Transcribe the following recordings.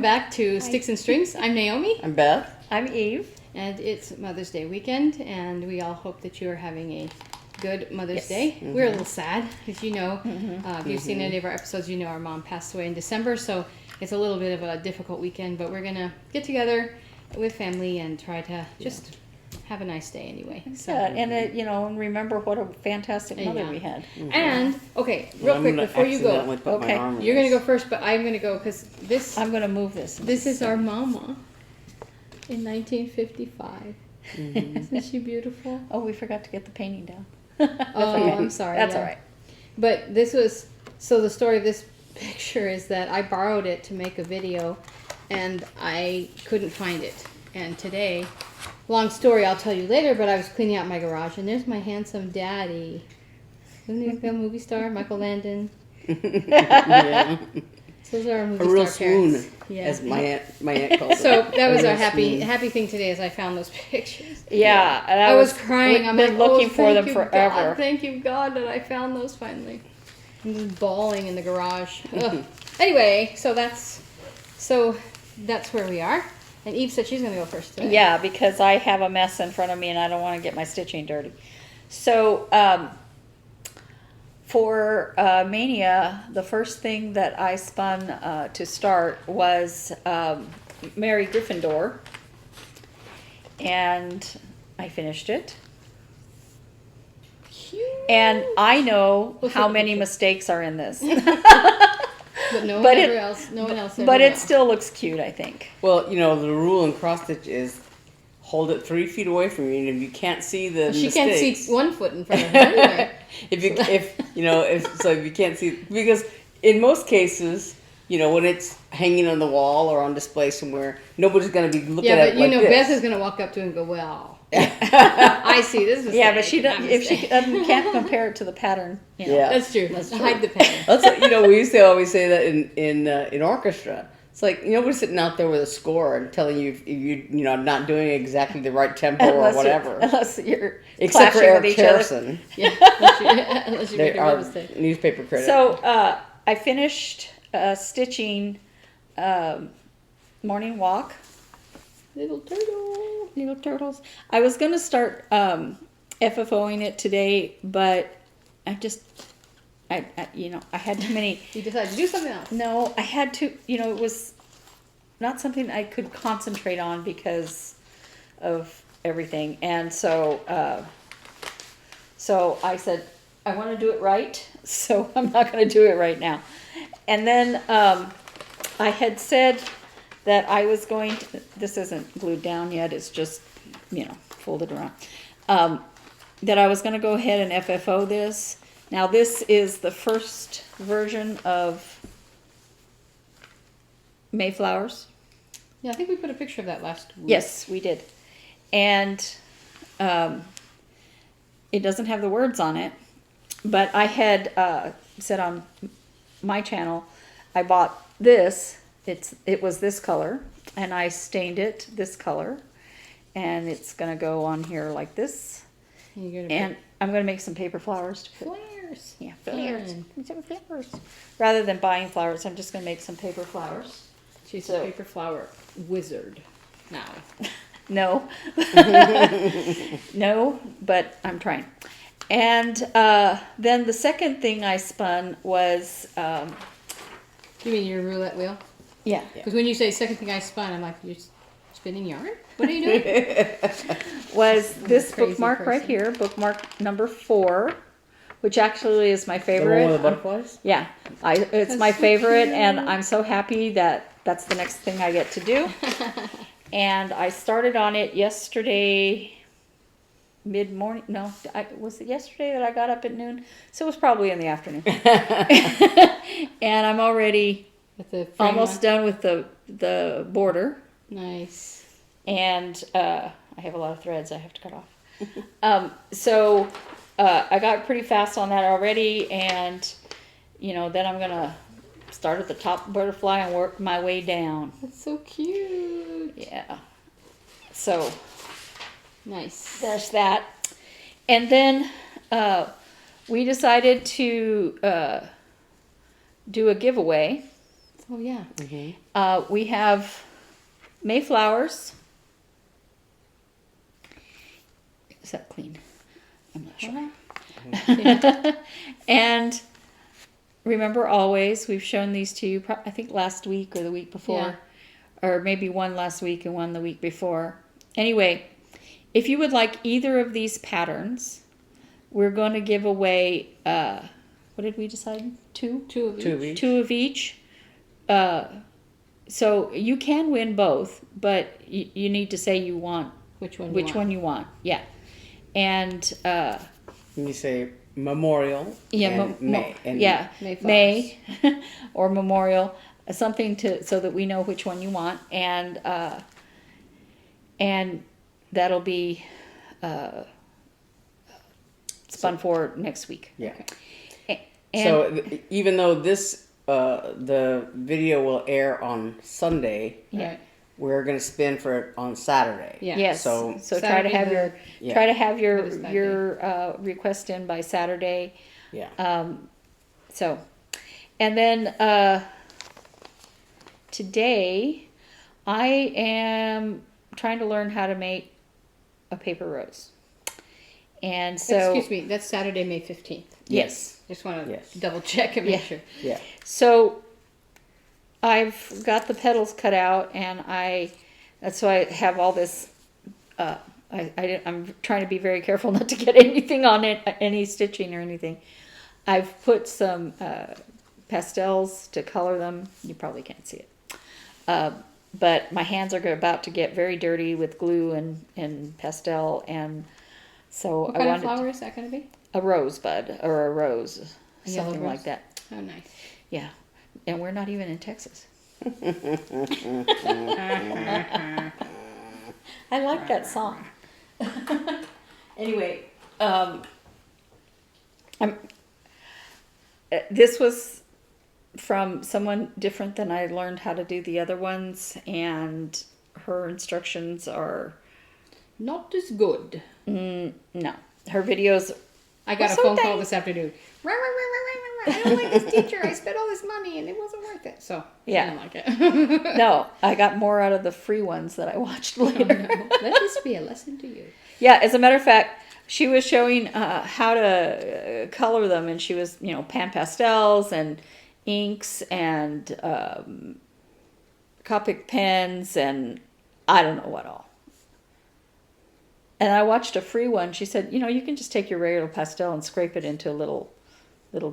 back to Sticks and Strings. I'm Naomi. I'm Beth. I'm Eve. And it's Mother's Day weekend, and we all hope that you are having a good Mother's Day. Mm-hmm. We're a little sad, as you know. If you've seen any of our episodes, you know our mom passed away in December, so it's a little bit of a difficult weekend, but we're going to get together with family and try to just have a nice day anyway. So. Yeah, and and remember what a fantastic mother we had. Mm-hmm. And real quick before you go, you're going to go first, but I'm going to go because this. I'm going to move this. This is our mama in 1955. Isn't she beautiful? Oh, we forgot to get the painting down. I'm sorry. That's all right. But this was the story of this picture is that I borrowed it to make a video, and I couldn't find it. And today. Long story, I'll tell you later, but I was cleaning out my garage, and there's my handsome daddy. Isn't he a movie star? Michael Landon. Yeah. So those are our movie a real star parents. swoon, as my aunt called it. So that was our happy thing today as I found those pictures. Yeah. I was crying. I've been looking for them forever. God, thank you, God, that I found those finally. I'm just bawling in the garage. Anyway, so that's where we are. And Eve said she's going to go first today. Yeah, because I have a mess in front of me and I don't want to get my stitching dirty. So, for Mania, the first thing that I spun to start was Mary Gryffindor. And I finished it. Cute. And I know how many mistakes are in this. But no one else ever But it will. still looks cute, I think. Well, the rule in cross stitch is hold it 3 feet away from you, and if you can't see the she mistakes, can't see 1 foot in front of her anyway. if you can't see, because in most cases, when it's hanging on the wall or on display somewhere, nobody's going to be looking at it like this. Beth is going to walk up to it and go, well. I see this mistake. Yeah, but she doesn't. If she can't compare it to the pattern, Yeah, that's true. Hide the pattern. That's what, we used to always say that in orchestra. It's like nobody's sitting out there with a score and telling you if you're not doing exactly the right tempo or whatever. Unless you're except for Eric Harrison. Yeah, unless you make a real mistake. Newspaper critic. So I finished stitching Morning Walk. Little turtles. I was going to start FFOing it today, but I had too many. You decided to do something else. No, I had to, it was not something I could concentrate on because of everything. And so I said, I want to do it right, so I'm not going to do it right now. And then I had said that I was going to, this isn't glued down yet, it's just, folded around, that I was going to go ahead and FFO this. Now this is the first version of Mayflowers. Yeah, I think we put a picture of that last week. Yes, we did. And it doesn't have the words on it, but I had said on my channel, I bought this. It was this color, and I stained it this color, and it's gonna go on here like this. And I'm gonna make some paper flowers. Flowers. Yeah, flowers. Some flowers. Rather than buying flowers, I'm just gonna make some paper flowers. She's a paper flower wizard now. No. No, but I'm trying. And then the second thing I spun was... you mean your roulette wheel? Yeah. Because when you say second thing I spun, I'm like, you're spinning yarn? What are you doing? Was this bookmark person. right here, bookmark number 4, which actually is my favorite. The one with the butterflies? Yeah. It's my favorite, and I'm so happy that that's the next thing I get to do. And I started on it yesterday mid-morning. No, was it yesterday that I got up at noon? So it was probably in the afternoon. And I'm already almost done with the border. Nice. And I have a lot of threads I have to cut off. So I got pretty fast on that already, and then I'm gonna start at the top butterfly and work my way down. That's so cute. Yeah. So nice. There's that. And then we decided to do a giveaway Oh yeah. We have Mayflowers. Is that clean? I'm not sure. Yeah. And remember always, we've shown these to you, I think last week or the week before. Or maybe one last week and one the week before. Anyway, if you would like either of these patterns, we're going to give away, what did we decide? Two? Two of each. Two of each. So you can win both, but you need to say you want Which one? one you want. Yeah. And You say memorial. yeah, and May. And yeah, Mayflowers. May or memorial, something so that we know which one you want, and that'll be spun for next week. Yeah. And, So even though this the video will air on Sunday, Right. we're gonna spin for it on Saturday. Yeah. yes, So try to have Yeah. your request in by Saturday. yeah. So, and then today I am trying to learn how to make a paper rose. And so, Excuse me. That's Saturday, May 15th. yes. Just want to Yes. double check and make sure. Yeah. So I've got the petals cut out, and that's why I have all this. I'm trying to be very careful not to get anything on it, any stitching or anything. I've put some pastels to color them. You probably can't see it, but my hands are about to get very dirty with glue and pastel, and so What I kind of wanted flower is that going to be? a rosebud or a rose, A yellow something rose? like that. Oh, nice. Yeah, and we're not even in Texas. I like that song. Anyway, this was from someone different than I learned how to do the other ones, and her instructions are Not as good. no. Her videos. I got a So phone call thank- this afternoon. Rah, rah, rah, rah, rah, rah. I don't like this teacher. I spent all this money and it wasn't worth it. So Yeah. I don't like it. No, I got more out of the free ones that I watched later. Let this be a lesson to you. Yeah, as a matter of fact, she was showing how to color them, and she was, pan pastels and inks and Copic pens and I don't know what all. And I watched a free one. She said, you can just take your regular pastel and scrape it into a little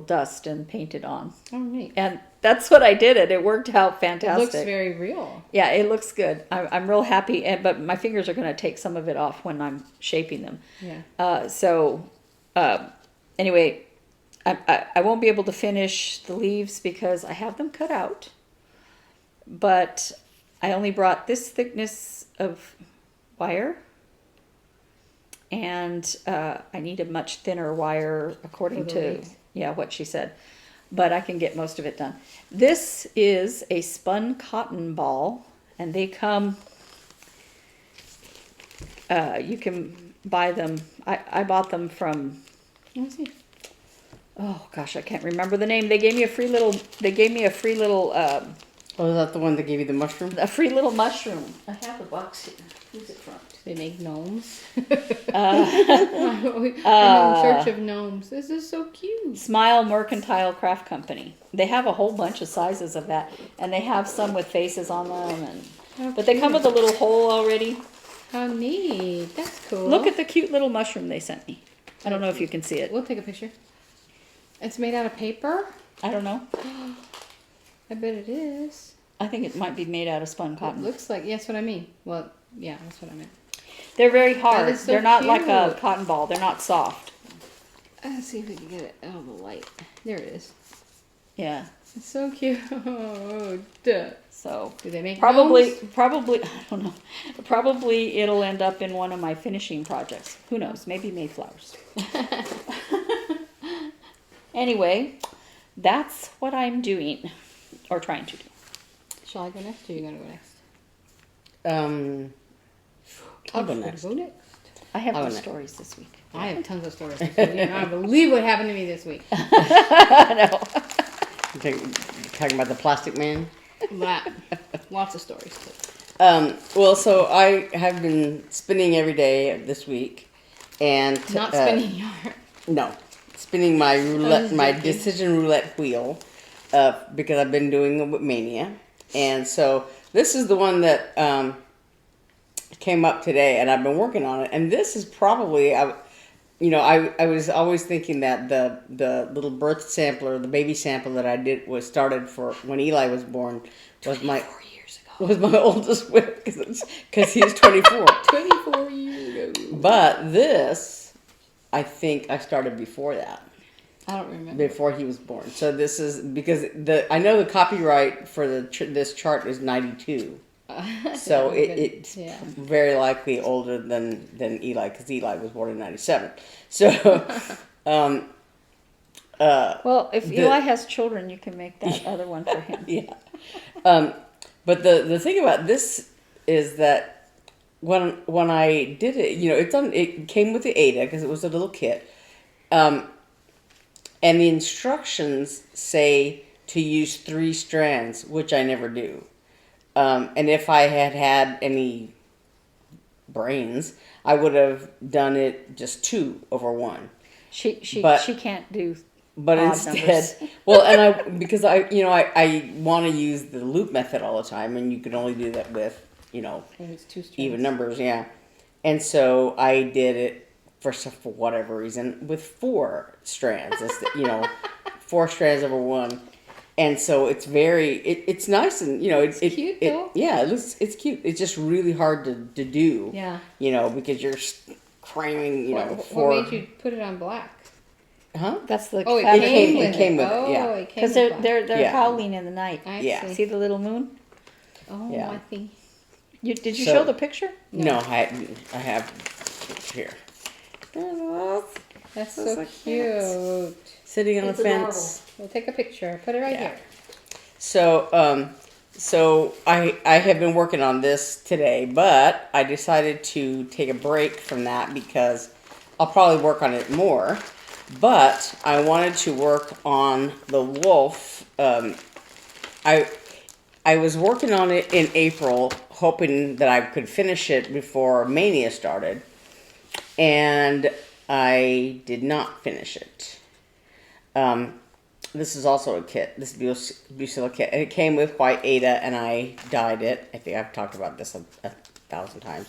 dust and paint it on. Oh, neat. And that's what I did. It worked out It fantastic. looks very real. Yeah, it looks good. I'm real happy, but my fingers are going to take some of it off when I'm shaping them. Yeah. Anyway, I won't be able to finish the leaves because I have them cut out. But I only brought this thickness of wire. And I need a much thinner wire according For the to, leaves. what she said. But I can get most of it done. This is a spun cotton ball, and they come, you can buy them. I bought them from, Let me see. oh gosh, I can't remember the name. They gave me a free little, Oh, is that the one that gave you the mushroom? mushroom. I have the box here. Who's it from? Do they make gnomes? I'm in search of gnomes. This is so cute. Smile Mercantile Craft Company. They have a whole bunch of sizes of that, and they have some with faces on them, but they come with a little hole already. How neat. That's cool. Look at the cute little mushroom they sent me. I don't know if you can see it. We'll take a picture. It's made out of paper? I don't know. I bet it is. I think it might be made out of spun It cotton. looks like, yes, what I mean. Well, yeah, that's what I meant. They're very hard. is so They're not like a cute. cotton ball. They're not soft. Let's see if we can get it out of the light. There it is. Yeah. It's so cute. Oh, duh. So Do they make probably, gnomes? I don't know. Probably it'll end up in one of my finishing projects. Who knows? Maybe Mayflowers. Anyway, that's what I'm doing or trying to do. Shall I go next or are you going to go next? I'll go I'm next. Go next. I have I'll no go next. stories this week. I have tons of stories. You don't believe what happened to me this week. I know. Talking about the plastic man? Lots of stories. Well, so I have been spinning every day this week, and Not spinning yarn. no, spinning my roulette, my joking. decision roulette wheel, because I've been doing it with Mania, and so this is the one that came up today, and I've been working on it, and this is probably I was always thinking that the little birth sampler, the baby sample that I did was started for when Eli was born was my 4 years ago. was my oldest whip because he's 24. 24 years ago. But this, I think I started before that, I don't remember. before he was born. So this is because I know the copyright for this chart is 92. So it's very likely older than Eli because Eli was born in 97. So, Well, if Eli has children, you can make that other one for him. yeah. But the thing about this is that when I did it, it came with the Ada because it was a little kit, and the instructions say to use 3 strands, which I never do. And if I had any brains, I would have done it just 2 over 1. She But- can't do. But Odd instead, numbers. well, and because I want to use the loop method all the time, and you can only do that with, It's 2 strands. even numbers, yeah. And so I did it for whatever reason with 4 strands, 4 strands over 1. And so it's it's nice and it's cute, though. Yeah, it's cute. It's just really hard to do. Yeah. Because you're cramming. What made you put it on black? Huh? That's the Oh, it fabric. came it with came it. with it, Oh, yeah. it came Because with they're black. Yeah. howling in the night. I Yeah. see. See the little moon? Oh, Yeah. I see. Did you So- show the picture? No, I have here. That's Those so are cute. Sitting on It's the adorable. fence. We'll take a picture. Put it right Yeah. here. So I have been working on this today, but I decided to take a break from that because I'll probably work on it more. But I wanted to work on the wolf. I was working on it in April, hoping that I could finish it before Mania started, and I did not finish it. This is also a kit. This is Bucilla kit, and it came with white Ada, and I dyed it. I think I've talked about this a 1,000 times.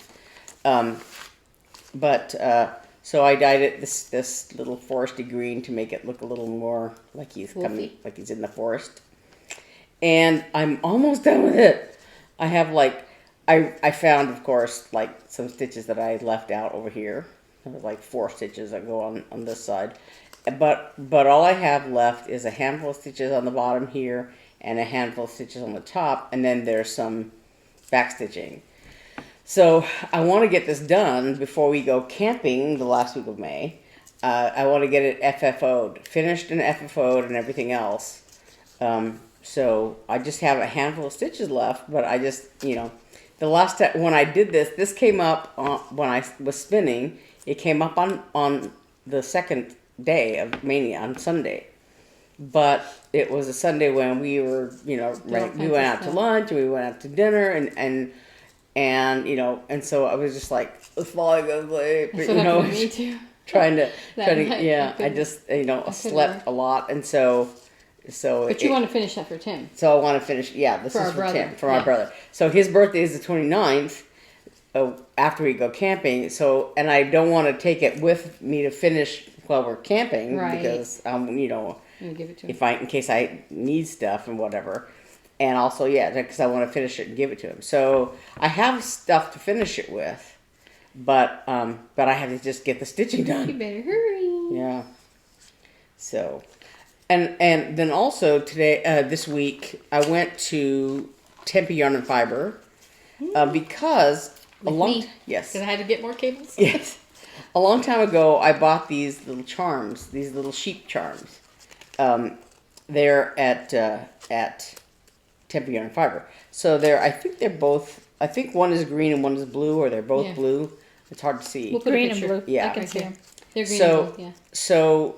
So I dyed it this little foresty green to make it look a little more like he's coming, like he's in the forest. And I'm almost done with it. I have I found, of course, some stitches that I left out over here. There's 4 stitches that go on this side. But all I have left is a handful of stitches on the bottom here and a handful of stitches on the top, and then there's some back stitching. So I want to get this done before we go camping the last week of May. I want to get it FFO'd, finished and FFO'd and everything else. So I just have a handful of stitches left, but I just, the last time when I did this came up when I was spinning. It came up on the second day of Mania on Sunday. But it was a Sunday when we were, we went out to lunch and we went out to dinner and so I was just falling asleep, Me too. trying to, night, yeah, I I just, couldn't slept work. a lot, and so But you want to finish that for Tim. so I want to finish, this For is our for brother, Tim, for my yeah. brother. So his birthday is the 29th, after we go camping, and I don't want to take it with me to finish while we're camping, Right. because, You give it to him. in case I need stuff and whatever. And also, because I want to finish it and give it to him. So I have stuff to finish it with, but I have to just get the stitching You done. better hurry. Yeah. So, and then also today, this week, I went to Tempe Yarn and Fiber, because yes, Because I had to get more cables. yes, a long time ago, I bought these little charms, these little sheep charms. They're at Tempe Yarn and Fiber. So I think one is green and one is blue, or they're both Yeah. blue. It's hard to see. We'll put a Green and picture. blue. Yeah. I can Right see here. them. They're green So- and blue, yeah. So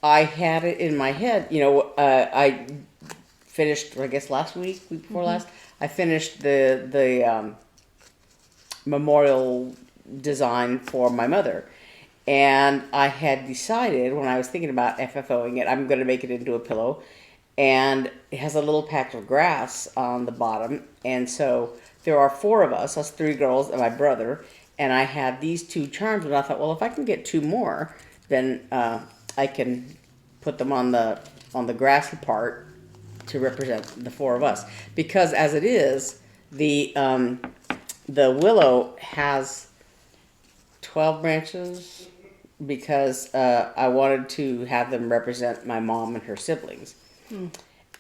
I had it in my head, I finished, I guess week before last, I finished the memorial design for my mother. And I had decided when I was thinking about FFOing it, I'm going to make it into a pillow. And it has a little patch of grass on the bottom. And so there are 4 of us 3 girls and my brother. And I had these 2 charms. And I thought, well, if I can get 2 more, then I can put them on the grassy part to represent the 4 of us. Because as it is, the willow has 12 branches because I wanted to have them represent my mom and her siblings.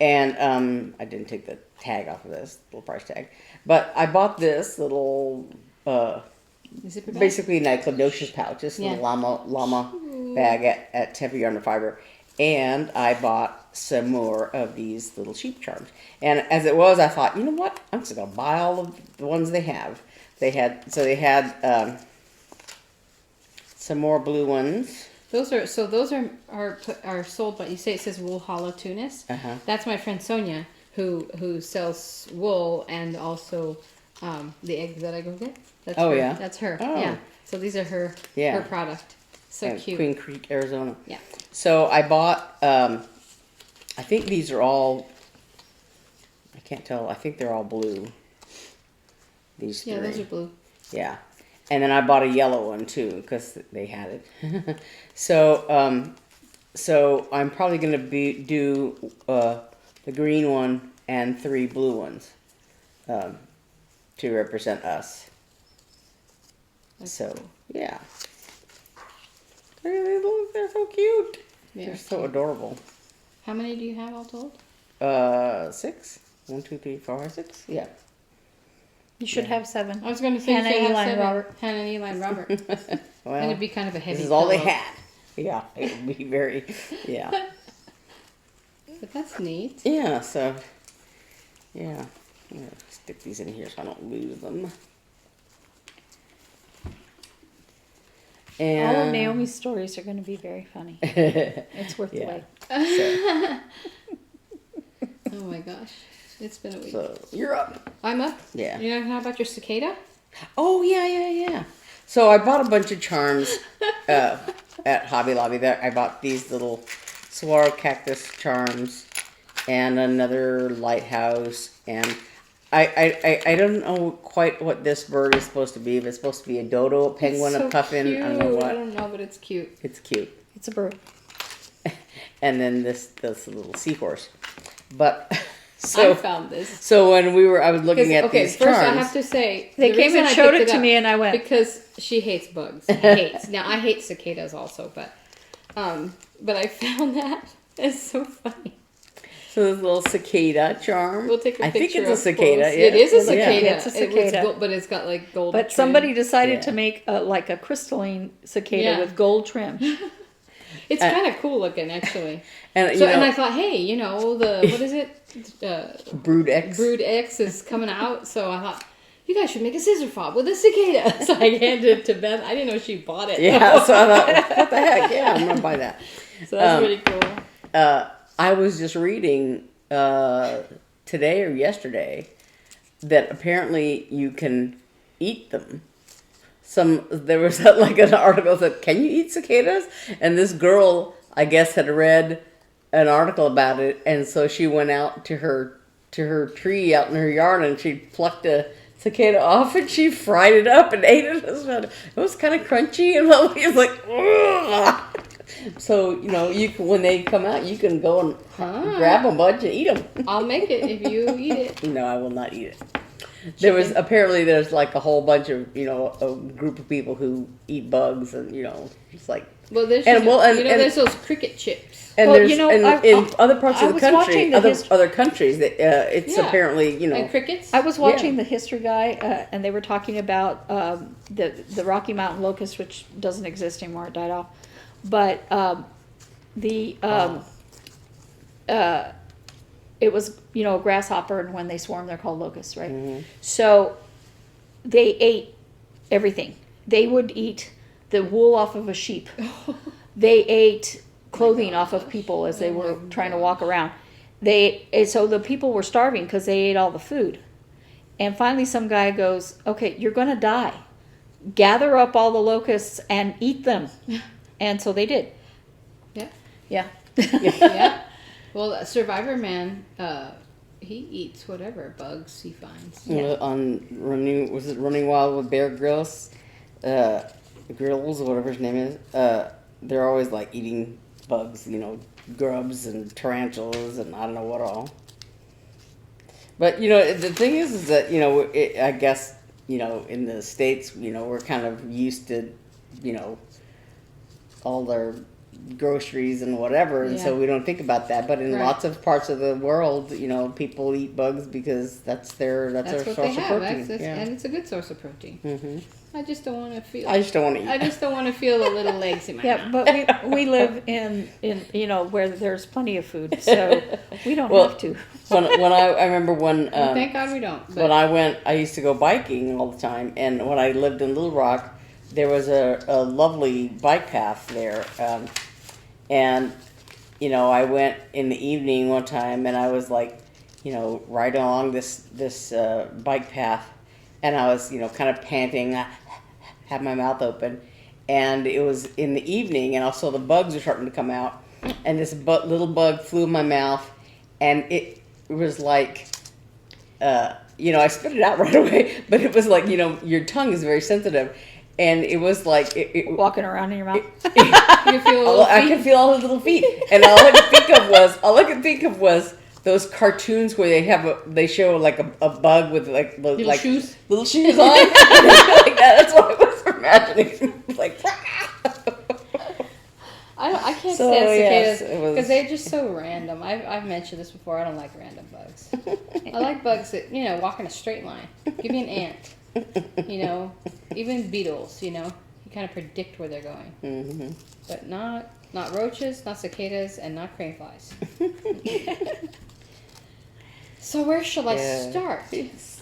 And I didn't take the tag off of this, little price tag. But I bought this little, basically Nyclodocious pouch, this little llama bag at Tempe Yarn and Fiber. And I bought some more of these little sheep charms. And as it was, I thought, you know what? I'm just going to buy all of the ones they have. They had some more blue ones. Those are sold, but you say it says Wool Hollow Tunis. That's my friend Sonia who sells wool and also the eggs that I go get. That's her. Yeah, that's her. Oh. Yeah. So these are her product. So cute. Queen Creek, Arizona. Yeah. So I bought. I think these are all. I can't tell. I think they're all blue. These 3. Yeah, those are blue. Yeah. And then I bought a yellow one too because they had it. So I'm probably going to do the green one and 3 blue ones to represent us. That's so cool. yeah, they're so cute. They're so cute. adorable. How many do you have all told? 6. 1, 2, 3, 4, 5, 6. Yeah. You should have 7. I was going to say Hannah, you should have Eli, 7. Robert. Hannah, Eli, and Robert. Well, And it'd be kind of a heavy. this is all they pillow. had. Yeah, it would be very. Yeah. But that's neat. Yeah. So. Yeah. I'm gonna stick these in here so I don't lose them. And All of Naomi's stories are going to be very funny. It's worth the wait. So, Oh my gosh. It's been a week. so you're up. I'm up. Yeah. You know how about your cicada? Oh yeah. So I bought a bunch of charms at Hobby Lobby. There, I bought these little saguaro cactus charms and another lighthouse. And I don't know quite what this bird is supposed to be. If it's supposed to be a dodo, a penguin, It's so a puffin. Cute. I don't know what. I don't know, but it's cute. It's cute. It's a bird. And then this little seahorse. But I so found this. so when I was looking at these first charms. I have to say They the came reason and I showed picked it to up me and I went. because she hates bugs. Now I hate cicadas also, but I found that it's so funny. So this little cicada charm. We'll take a I picture. think it's a up cicada. close. Yeah. It is a Yeah. cicada. It's a cicada. But it's got like gold. But trim. somebody decided Yeah. to make like a crystalline cicada Yeah. with gold trim. It's kind of cool looking, actually. And And I thought, hey, what is it? Brood X. Brood X is coming out, so I thought, you guys should make a scissor fob with a cicada. So I handed it to Beth. I didn't know she bought it. Yeah, so I thought, what the heck? Yeah, I'm gonna buy that. So that's really cool. I was just reading today or yesterday that apparently you can eat them. There was like an article that said, "Can you eat cicadas?" And this girl, I guess, had read an article about it, and so she went out to her tree out in her yard, and she plucked a cicada off, and she fried it up and ate it. It was kind of crunchy, and it was like, ugh. So you can, when they come out, you can go and grab a bunch and eat them. I'll make it if you eat it. No, I will not eat it. There's like a whole bunch of a group of people who eat bugs, and it's like there's there's those cricket chips. and Well, there's in other parts I of the was country, watching the other countries that it's Yeah. apparently And crickets. I was watching the History Guy, and they were talking about the Rocky Mountain locust, which doesn't exist anymore; it died off. But it was a grasshopper, and when they swarm, they're called locusts, right? Mm-hmm. So they ate everything. They would eat the wool off of a sheep. They ate clothing off of people as they were trying to walk around. so the people were starving because they ate all the food. And finally some guy goes, okay, you're going to die. Gather up all the locusts and eat them. And so they did. Yeah. Yeah. Yeah. Well, Survivor Man, he eats whatever bugs he finds. Yeah. On Running Wild with Bear Grylls, Grills or whatever his name is. They're always like eating bugs, grubs and tarantulas and I don't know what all. But the thing is that I guess in the States we're kind of used to all their groceries and whatever, and so we don't think about that. But in lots of parts of the world, people eat bugs because that's their That's what source they of have. protein. And it's a good source of protein. Mm-hmm. I just don't want to feel. I just don't want to eat. I just don't want to feel the little legs in my Yeah, mouth. but we live in where there's plenty of food, so we don't have to. when I remember when Thank God we don't. But when I used to go biking all the time, and when I lived in Little Rock, there was a lovely bike path there, and I went in the evening one time, and I was like, riding along this bike path, and I was kind of panting, had my mouth open, and it was in the evening, and also the bugs were starting to come out, and this little bug flew in my mouth, and it was like, I spit it out right away, but it was like, your tongue is very sensitive, and it was like Walking around in your mouth. you feel I could feel all his little feet, and all I could think of was those cartoons where they show like a bug with little shoes on, like that. That's what I was imagining. Like, I can't So, stand yes, cicadas it was- because they're just so random. I've mentioned this before. I don't like random bugs. I like bugs that walk in a straight line. Give me an ant. Even beetles. You kind of predict where they're going, mm-hmm. but not roaches, not cicadas, and not crane flies. So where shall I start? It's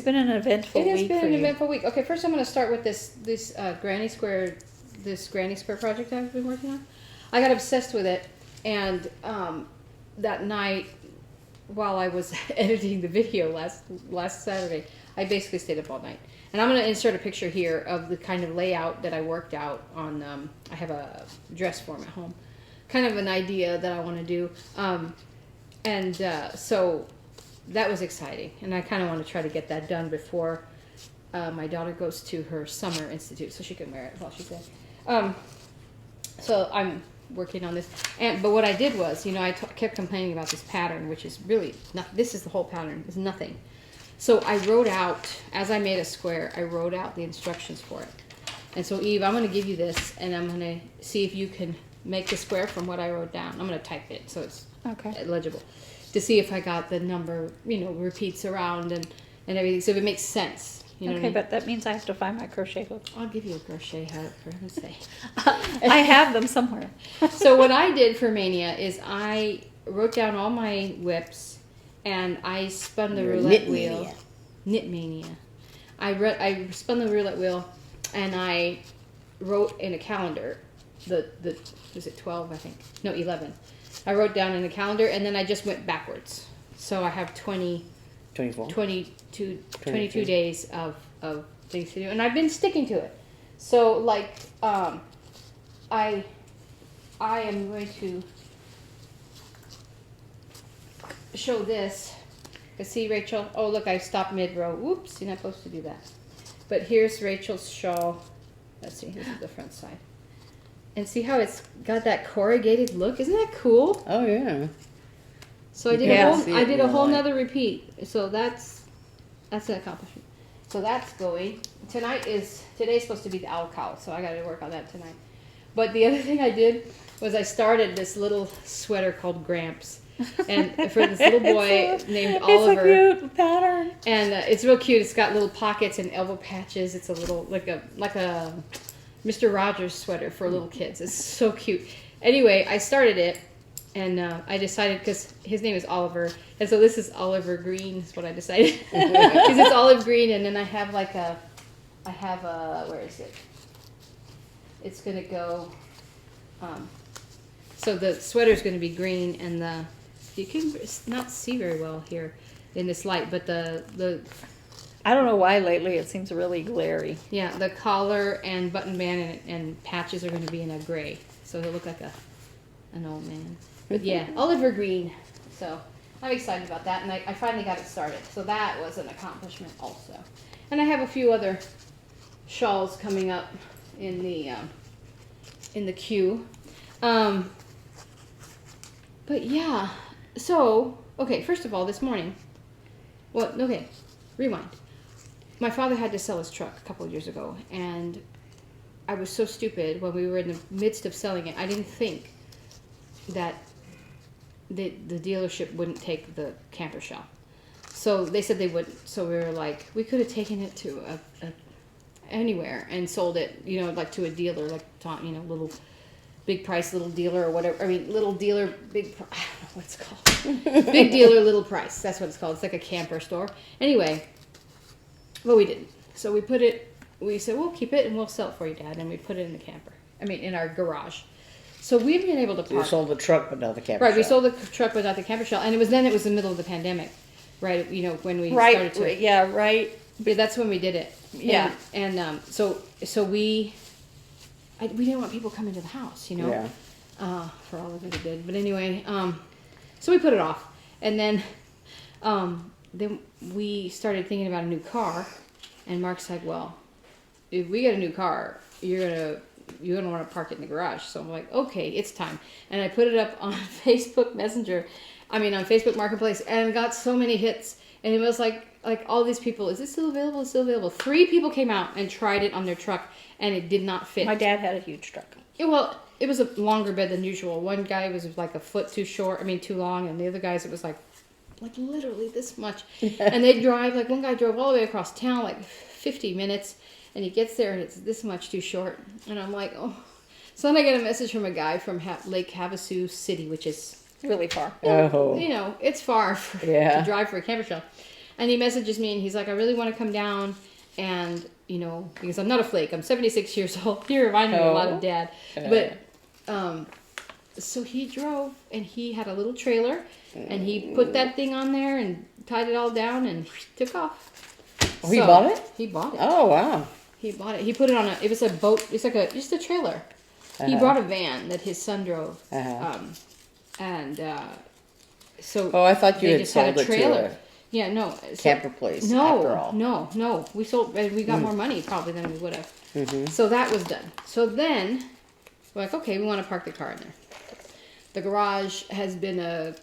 been an eventful It has week been for an you. eventful week. Okay, first I'm going to start with this Granny Square project I've been working on. I got obsessed with it, and that night while I was editing the video last Saturday, I basically stayed up all night. And I'm going to insert a picture here of the kind of layout that I worked out on. I have a dress form at home, kind of an idea that I want to do, so that was exciting, and I kind of want to try to get that done before my daughter goes to her summer institute, so she can wear it while she's there. So I'm working on this, but what I did was, I kept complaining about this pattern, which is really not. This is the whole pattern. It's nothing. So I wrote out, as I made a square, I wrote out the instructions for it. And so Eve, I'm going to give you this, and I'm going to see if you can make the square from what I wrote down. I'm going to type it so it's legible, to see if I got the number, repeats around and everything, so if it makes sense. Okay, but that means I have to find my crochet hook. I'll give you a crochet hook, for heaven's sake. I have them somewhere. So what I did for Mania is I wrote down all my whips, and I spun the roulette wheel. Knit Mania. I spun the roulette wheel, and I wrote in a calendar, was it 12, I think? No, 11. I wrote down in a calendar, and then I just went backwards. So I have 24. 22 days of things to do, and I've been sticking to it. So I am going to show this. See, Rachel? Oh, look, I stopped mid-row. Whoops, you're not supposed to do that. But here's Rachel's shawl. Let's see, this is the front side. And see how it's got that corrugated look? Isn't that cool? Oh yeah. So I did a whole nother repeat. So that's an accomplishment. So that's going. Today's supposed to be the owl cowl, so I got to work on that tonight. But the other thing I did was I started this little sweater called Gramps, and for this little boy named Oliver. It's a cute pattern, and it's real cute. It's got little pockets and elbow patches. It's a little like a Mr. Rogers sweater for little kids. It's so cute. Anyway, I started it, and I decided, because his name is Oliver, and so this is Oliver Green is what I decided, because it's olive green, and then I have where is it? It's gonna go. So the sweater's gonna be green, and you can not see very well here in this light, but the I don't know why lately it seems really glary. yeah, the collar and button band and patches are going to be in a gray, so he'll look like an old man. But yeah, Oliver Green. So I'm excited about that, and I finally got it started. So that was an accomplishment also. And I have a few other shawls coming up in the queue. But yeah, so okay. First of all, this morning. Well, okay, rewind. My father had to sell his truck a couple of years ago, and I was so stupid when we were in the midst of selling it. I didn't think that the dealership wouldn't take the camper shell. So they said they wouldn't. So we were like, we could have taken it to a anywhere and sold it, like to a dealer, like little big price, little dealer or whatever. I mean, little dealer, big. I don't know what it's called. Big dealer, little price. That's what it's called. It's like a camper store. Anyway. But we didn't. So we said, we'll keep it and we'll sell it for you, Dad. And we put it in the camper. in our garage. So we've been able to park. You sold the truck but not the camper Right, shell. we sold the truck but not the camper shell. And it was the middle of the pandemic, right? When we started to. Yeah, right. But that's when we did it. Yeah. And so we didn't want people coming to the house, Yeah. For all of it did. But anyway, so we put it off. And then we started thinking about a new car, and Mark's like, well, if we get a new car, you're gonna want to park it in the garage. So I'm like, okay, it's time. And I put it up on Facebook Messenger, on Facebook Marketplace, and got so many hits. And it was like all these people, is it still available? It's still available. 3 people came out and tried it on their truck, and it did not fit. My dad had a huge truck. It was a longer bed than usual. One guy was like a foot too long, and the other guys it was like literally this much. And they drive, one guy drove all the way across town, 50 minutes, and he gets there and it's this much too short. And I'm like, oh. So then I get a message from a guy from Lake Havasu City, which is really far. Oh. It's far to drive for a camper shell. And he messages me and he's like, I really want to come down and, because I'm not a flake, I'm 76 years old. He reminded me a lot of Dad. But, so he drove and he had a little trailer and he put that thing on there and tied it all down and took off. Oh, he bought it? He bought it. Oh, wow. He bought it. He put it on it was a boat. It's just a trailer. He brought a van that his son drove. So. Oh, I thought you they had just sold had a it trailer. to Yeah, no. camper place. No, after all. no. We got more money probably than we would have. Mm-hmm. So that was done. So then we're like, okay, we want to park the car in there. The garage has been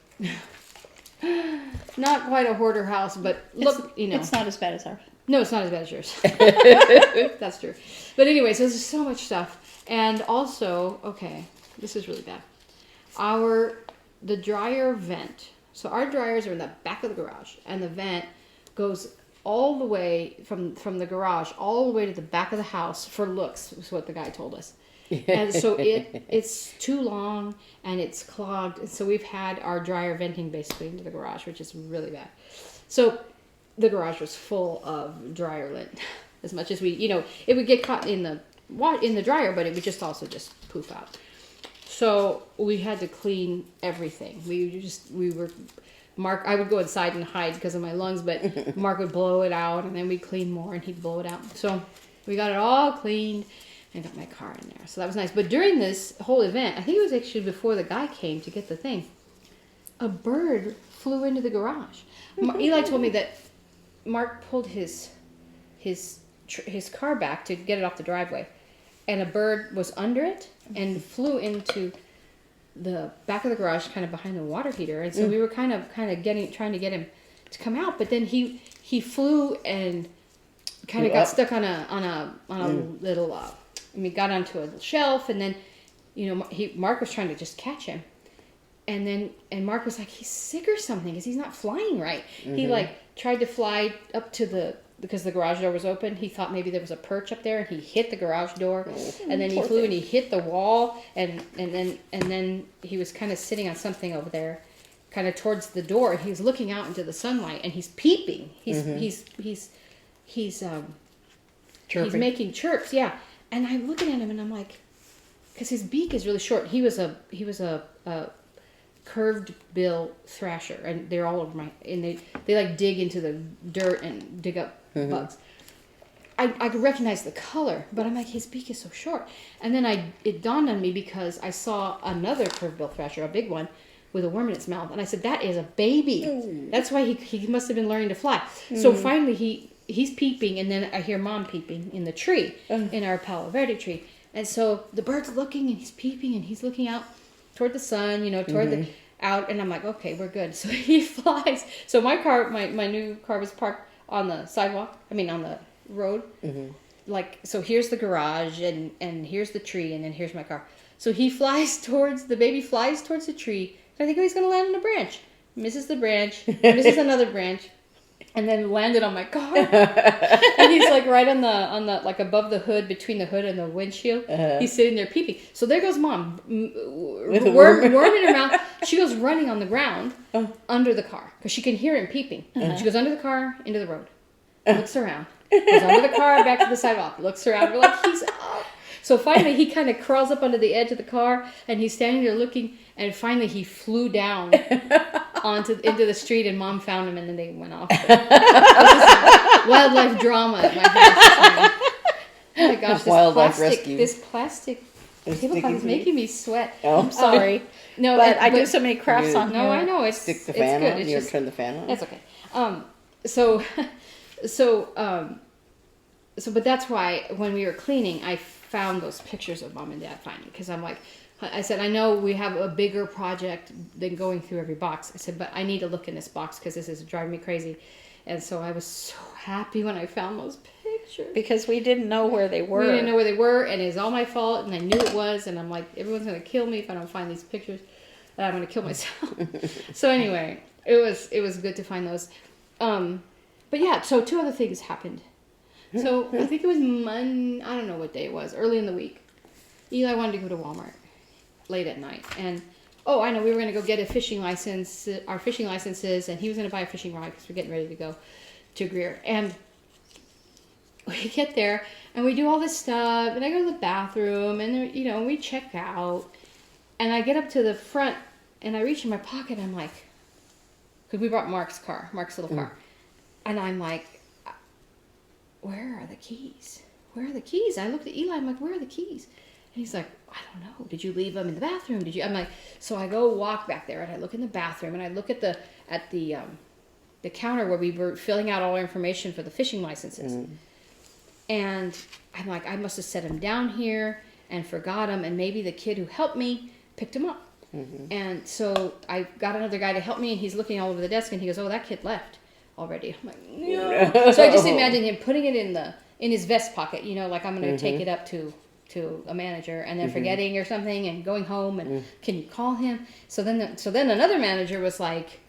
not quite a hoarder house, but It's not as bad as ours. No, it's not as bad as yours. That's true. But anyway, so there's so much stuff. And also, okay, this is really bad. The dryer vent. So our dryers are in the back of the garage, and the vent goes all the way from the garage all the way to the back of the house for looks, is what the guy told us. And so it's too long and it's clogged. And so we've had our dryer venting basically into the garage, which is really bad. So the garage was full of dryer lint. As much as it would get caught in the dryer, but it would just poof out. So we had to clean everything. Mark, I would go inside and hide because of my lungs, but Mark would blow it out, and then we'd clean more, and he'd blow it out. So we got it all cleaned and got my car in there. So that was nice. But during this whole event, I think it was actually before the guy came to get the thing, a bird flew into the garage. Eli told me that Mark pulled his car back to get it off the driveway, and a bird was under it and flew into the back of the garage, kind of behind the water heater. And so we were kind of trying to get him to come out, but then he flew and kind of got stuck on a little got onto a shelf, and then Mark was trying to just catch him, and Mark was like, he's sick or something because he's not flying right. He tried to fly up to because the garage door was open. He thought maybe there was a perch up there, and he hit the garage door, and then he flew and he hit the wall, and then he was kind of sitting on something over there, kind of towards the door, and he's looking out into the sunlight, and he's peeping. He's making chirps, yeah. And I'm looking at him, and I'm like, because his beak is really short. He was a curved bill thrasher, and they're all over and they like dig into the dirt and dig up bugs. I could recognize the color, but I'm like, his beak is so short. And then it dawned on me because I saw another curved bill thrasher, a big one, with a worm in its mouth, and I said, that is a baby. That's why he must have been learning to fly. So finally he's peeping, and then I hear Mom peeping in the tree, in our Palo Verde tree. And so the bird's looking, and he's peeping, and he's looking out toward the sun, toward the out, and I'm like, okay, we're good. So he flies. So my car, my new car was parked on the sidewalk. I mean, on the road. Like, so here's the garage, and here's the tree, and then here's my car. So the baby flies towards the tree. And I think, oh, he's going to land on a branch. Misses the branch, misses another branch, and then landed on my car. And he's like right on the like above the hood, between the hood and the windshield. He's sitting there peeping. So there goes Mom, with worm in her mouth. She goes running on the ground under the car because she can hear him peeping. She goes under the car, into the road, looks around, goes under the car, back to the sidewalk, looks around. We're like, he's up. So finally, he kind of crawls up under the edge of the car, and he's standing there looking. And finally, he flew down into the street, and Mom found him, and then they went off. Wildlife drama at my house. Oh my gosh, this plastic tablecloth is making me sweat. Oh. I'm sorry. No, but I do so many crafts on here. No, I know it's stick the fan good. on. It's You just, turn the fan on. That's okay. But that's why when we were cleaning, I found those pictures of Mom and Dad finding, because I'm like, I said, I know we have a bigger project than going through every box. I said, but I need to look in this box because this is driving me crazy. And so I was so happy when I found those pictures. Because we didn't know where they were. We didn't know where they were, and it was all my fault, and I knew it was, and I'm like, everyone's going to kill me if I don't find these pictures. And I'm going to kill myself. So anyway, it was good to find those. But yeah, so 2 other things happened. So I think it was I don't know what day it was, early in the week. Eli wanted to go to Walmart late at night, and I know we were going to go get our fishing licenses, and he was going to buy a fishing rod because we're getting ready to go to Greer. And we get there, and we do all this stuff, and I go to the bathroom, and we check out, and I get up to the front, and I reach in my pocket, and I'm like, because we brought Mark's little car, and I'm like, where are the keys? Where are the keys? I looked at Eli, I'm like, where are the keys? And he's like, I don't know. Did you leave them in the bathroom? I'm like, so I go walk back there, and I look in the bathroom, and I look at the counter where we were filling out all our information for the fishing licenses. And I'm like, I must have set them down here and forgot them, and maybe the kid who helped me picked them up. And so I got another guy to help me, and he's looking all over the desk, and he goes, oh, that kid left already. I'm like, no. So I just imagine him putting it in his vest pocket, like I'm going to take it up to a manager, and then forgetting or something, and going home, and can you call him? So then another manager was like,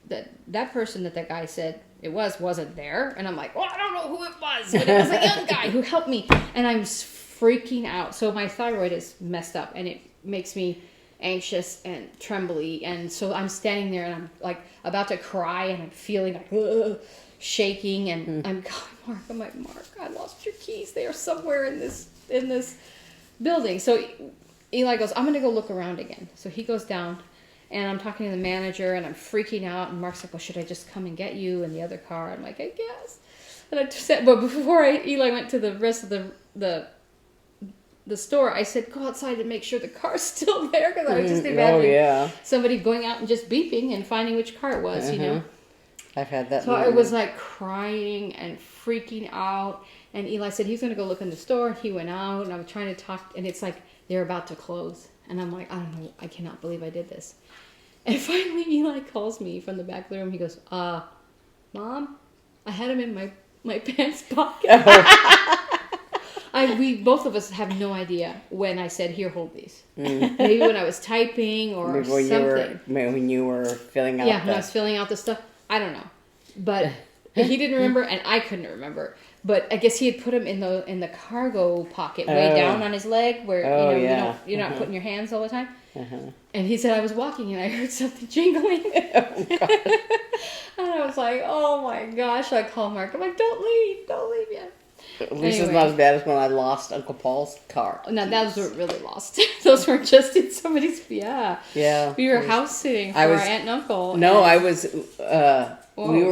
that person that guy said it wasn't there, and I'm like, well, I don't know who it was, but it was a young guy who helped me, and I'm freaking out. So my thyroid is messed up, and it makes me anxious and trembly, and so I'm standing there, and I'm like about to cry, and I'm feeling like shaking, and I'm calling Mark. I'm like, Mark, I lost your keys. They are somewhere in this building. So Eli goes, I'm going to go look around again. So he goes down, and I'm talking to the manager, and I'm freaking out, and Mark's like, well, should I just come and get you in the other car? I'm like, I guess. And I said, but before Eli went to the rest of the store, I said, go outside and make sure the car's still there, because I was just imagining somebody going out and just beeping and finding which car it was, I've had that. So I was like crying and freaking out, and Eli said he's going to go look in the store. He went out, and I was trying to talk, and it's like they're about to close, and I'm like, I don't know, I cannot believe I did this. And finally Eli calls me from the back of the room. He goes, Mom, I had him in my pants pocket. We both of us have no idea when I said, here, hold these. Maybe when I was typing or something. When you were filling out when I was filling out the stuff. I don't know. But he didn't remember, and I couldn't remember. But I guess he had put them in the cargo pocket way down on his leg, where you're not putting your hands all the time. And he said, I was walking and I heard something jingling. And I was like, oh my gosh. I called Mark. I'm like, don't leave yet. At least it's not as bad as when I lost Uncle Paul's car. No, those were really lost. Those were just in somebody's. Yeah. Yeah. We were house sitting for our aunt and uncle. No, and, I was. We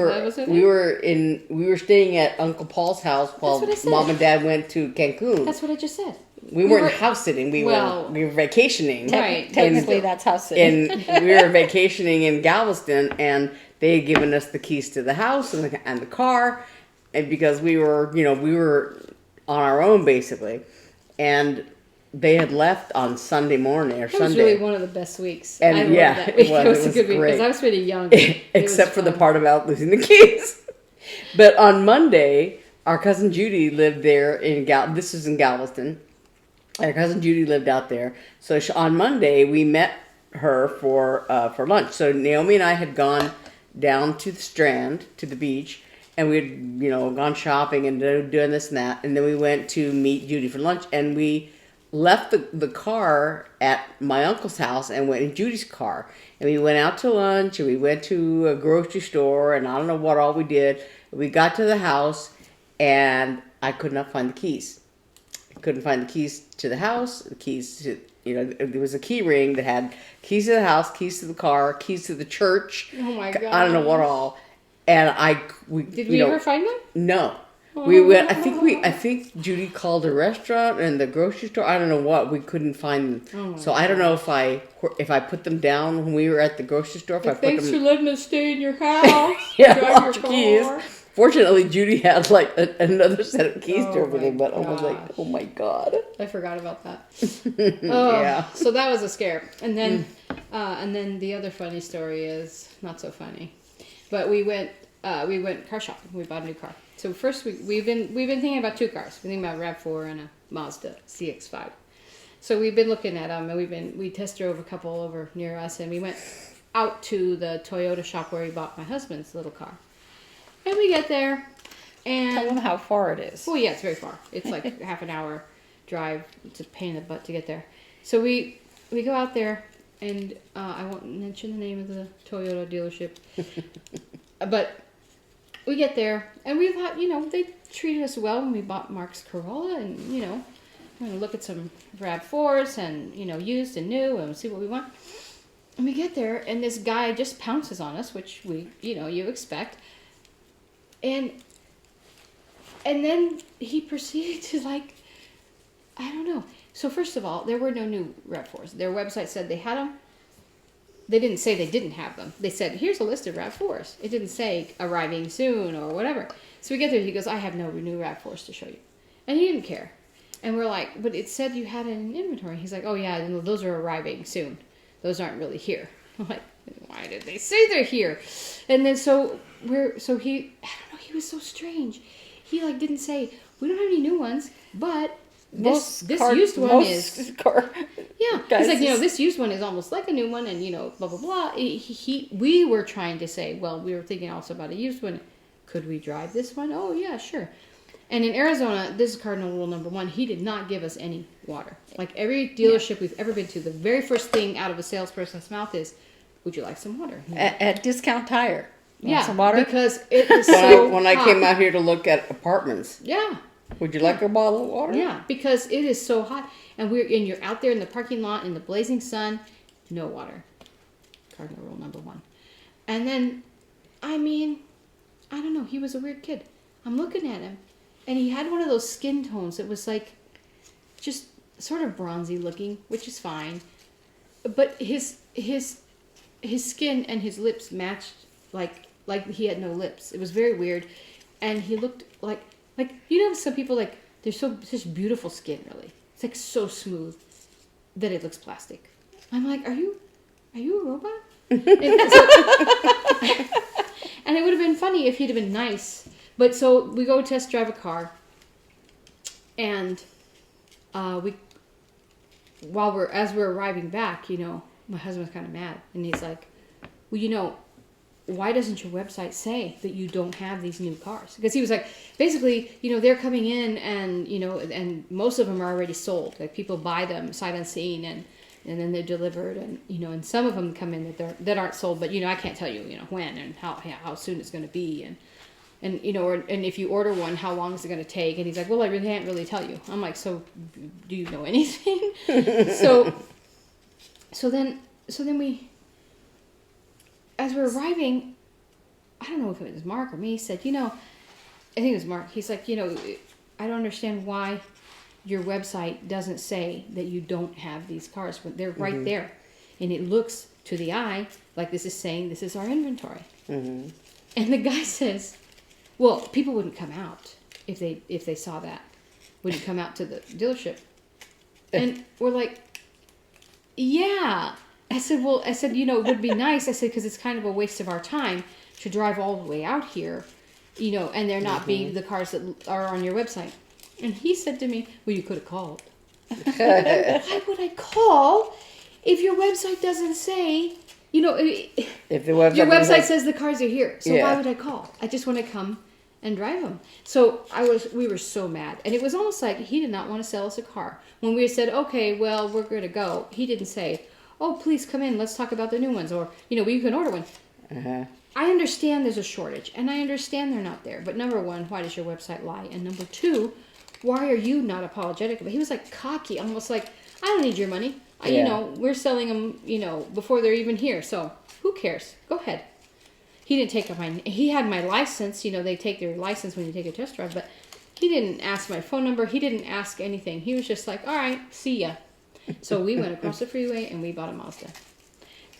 were staying at Uncle Paul's house while Mom and Dad went to Cancun. That's what I just said. We weren't house sitting. We were vacationing. Right. Technically, that's house sitting. And we were vacationing in Galveston, and they had given us the keys to the house and the car, and because we were on our own basically, and they had left on Sunday morning or Sunday. It was really one of the best weeks. And I loved that week. It was a good week because I was pretty young. Except for the part about losing the keys. But on Monday, our cousin Judy lived there in this was in Galveston. Our cousin Judy lived out there. So on Monday, we met her for lunch. So Naomi and I had gone down to the Strand, to the beach, and we had, gone shopping and doing this and that. And then we went to meet Judy for lunch, and we left the car at my uncle's house and went in Judy's car. And we went out to lunch, and we went to a grocery store, and I don't know what all we did. We got to the house, and I could not find the keys. I couldn't find the keys to the house, the keys to, there was a key ring that had keys to the house, keys to the car, keys to the church. Oh my God. I don't know what all. And Did we ever find them? No. We went. I think Judy called a restaurant and the grocery store. I don't know what. We couldn't find them. So I don't know if I put them down when we were at the grocery store. Thanks for letting us stay in your house. Yeah, lots of keys. Fortunately, Judy had like another set of keys to everything. But I was like, oh my God. I forgot about that. Yeah. So that was a scare. And then, the other funny story is not so funny, but we went car shopping. We bought a new car. So first we've been thinking about two cars. We're thinking about a RAV4 and a Mazda CX-5. So we've been looking at them, and we test drove a couple over near us, and we went out to the Toyota shop where we bought my husband's little car. And we get there, and tell them how far it is. Well, yeah, it's very far. It's like half an hour drive. It's a pain in the butt to get there. So we go out there, and I won't mention the name of the Toyota dealership, but we get there, and we thought, they treated us well when we bought Mark's Corolla, and, we're going to look at some RAV4s and, used and new and see what we want. And we get there, and this guy just pounces on us, which you expect. And then he proceeded to, I don't know. So first of all, there were no new RAV4s. Their website said they had them. They didn't say they didn't have them. They said, here's a list of RAV4s. It didn't say arriving soon or whatever. So we get there, he goes, I have no new RAV4s to show you. And he didn't care. And we're like, but it said you had it in inventory. He's like, oh yeah, those are arriving soon. Those aren't really here. I'm like, why did they say they're here? And then he, I don't know, he was so strange. He didn't say, we don't have any new ones, but this used one is yeah. He's like, this used one is almost like a new one, and blah blah blah. We were trying to say, well, we were thinking also about a used one. Could we drive this one? Oh yeah, sure. And in Arizona, this is cardinal rule number 1. He did not give us any water. Like every dealership we've ever been to, the very first thing out of a salesperson's mouth is, "Would you like some water?" At Discount Tire. Yeah, some water because it is so when hot. I came out here to look at apartments. Yeah. Would you like a bottle of water? Yeah, because it is so hot, and you're out there in the parking lot in the blazing sun, no water. Cardinal rule number 1. And then, I don't know. He was a weird kid. I'm looking at him, and he had one of those skin tones that was just sort of bronzy looking, which is fine, but his skin and his lips matched like he had no lips. It was very weird, and he looked like some people they're such beautiful skin, really. It's so smooth that it looks plastic. I'm like, are you a robot? And it would have been funny if he'd have been nice. But so we go test drive a car, and as we're arriving back, my husband was kind of mad, and he's like, well, why doesn't your website say that you don't have these new cars? Because he was like, basically, they're coming in, and and most of them are already sold. Like people buy them sight unseen, and then they're delivered, and and some of them come in that aren't sold, but I can't tell you when and how soon it's going to be, and and and if you order one, how long is it going to take? And he's like, well, I really can't really tell you. I'm like, so do you know anything? so then we, as we're arriving, I don't know if it was Mark or me, said, I think it was Mark. He's like, I don't understand why your website doesn't say that you don't have these cars, but they're right there, and it looks to the eye like this is saying this is our inventory. And the guy says, well, people wouldn't come out if they saw that. Wouldn't come out to the dealership. And we're like, yeah. I said, it would be nice. I said, because it's kind of a waste of our time to drive all the way out here, and they're not being the cars that are on your website. And he said to me, well, you could have called. Why would I call if your website doesn't say, If the website your website says the cars are here, so Yeah. why would I call? I just want to come and drive them. So we were so mad, and it was almost like he did not want to sell us a car. When we said, okay, well, we're going to go, he didn't say, oh, please come in, let's talk about the new ones, or you can order one. I understand there's a shortage, and I understand they're not there. But number one, why does your website lie? And number two, why are you not apologetic? But he was like cocky, almost like, I don't need your money. We're selling them, before they're even here. So who cares? Go ahead. He didn't take he had my license. They take their license when you take a test drive, but he didn't ask my phone number. He didn't ask anything. He was just like, all right, see ya. So we went across the freeway and we bought a Mazda.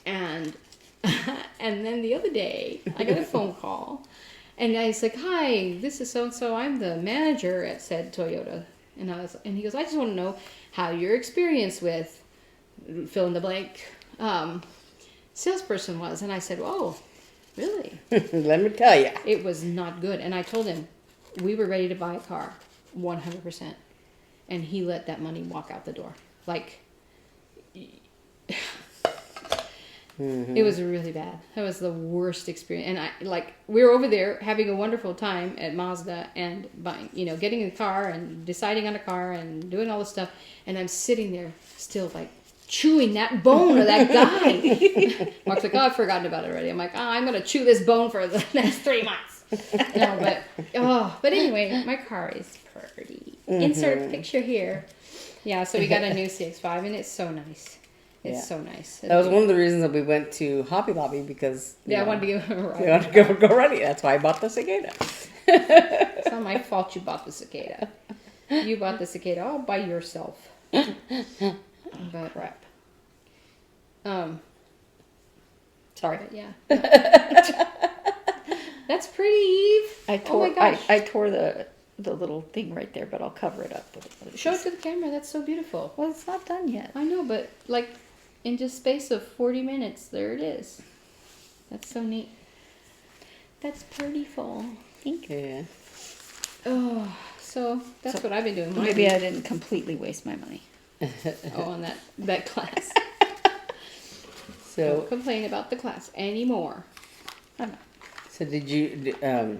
And then the other day, I got a phone call. And I was like, hi, this is so-and-so. I'm the manager at said Toyota. And he goes, I just want to know how your experience with fill in the blank salesperson was. And I said, oh, really? Let me tell you. It was not good. And I told him we were ready to buy a car, 100%. And he let that money walk out the door. Like, it was really bad. That was the worst experience. And we were over there having a wonderful time at Mazda and buying, getting a car and deciding on a car and doing all this stuff. And I'm sitting there still chewing that bone of that guy. Mark's like, oh, I've forgotten about it already. I'm like, I'm going to chew this bone for the next 3 months. But anyway, my car is pretty. Insert picture here. Yeah, so we got a new CX-5 and it's so nice. It's so nice. That was one of the reasons that we went to Hobby Lobby because I wanted to give him a ride. We wanted to go run it. That's why I bought the Cicada. It's not my fault you bought the Cicada. You bought the Cicada all by yourself. But Crap. sorry. But yeah. That's pretty, Eve. Oh my gosh. I tore the little thing right there, but I'll cover it up. Show it to the camera. That's so beautiful. Well, it's not done yet. I know, but in just space of 40 minutes, there it is. That's so neat. That's prettyful. Thank you. Yeah. Oh, so that's what I've been doing. Maybe I didn't completely waste my money. on that class. So Don't complain about the class anymore. I'm not. So did you have